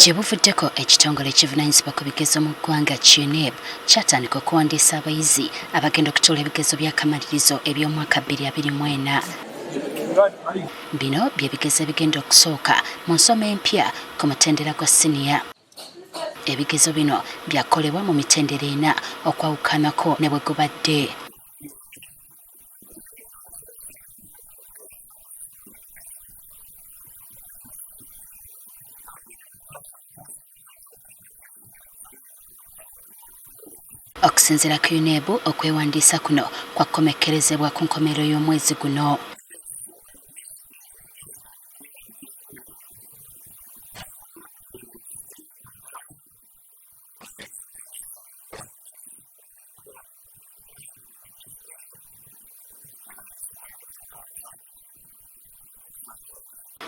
Gye buvuddeko ekitongole ekivunaanyizibwa ku bigezo mu ggwanga QNEB kyatandika okuwandiisa abayizi abagenda okutuula ebigezo by'akamalirizo eby'omwaka 2024. Bino bye bigezo ebigenda okusooka mu nsoma empya ku mutendera gwa siniya. Ebigezo bino byakolebwa mu mitendera 4 okwawukanako ne bwe gubadde. Okusinziira ku QNEB, okwewandiisa kuno kwakomekkerezebwa ku nkomerero y'omwezi guno.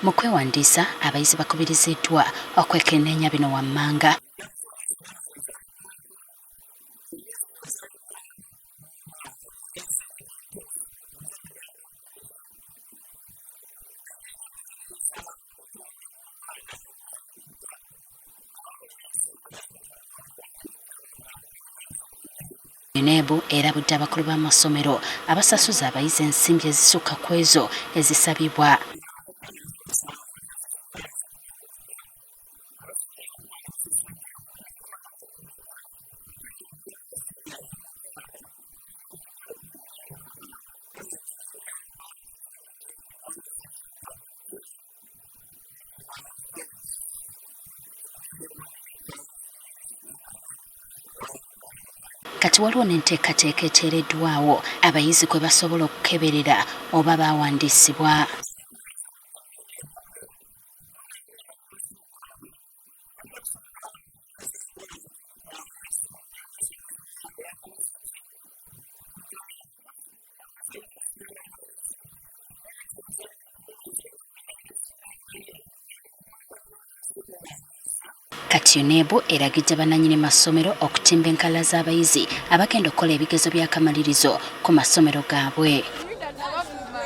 Mu kwewandiisa, abayizi bakubiriziddwa okwekenneenya bino wammanga. QNEB erabudde abakulu b'amasomero abasasuza abayizi ensimbi ezisukka ku ezo ezisabibwa. Kati waliwo n'enteekateeka eteereddwawo abayizi kwe basobola okukeberera oba baawandiisibwa. Kati QNEB eragidde bannannyini masomero okutimba enkalala z'abayizi abagenda okukola ebigezo by'akamalirizo ku masomero gaabwe.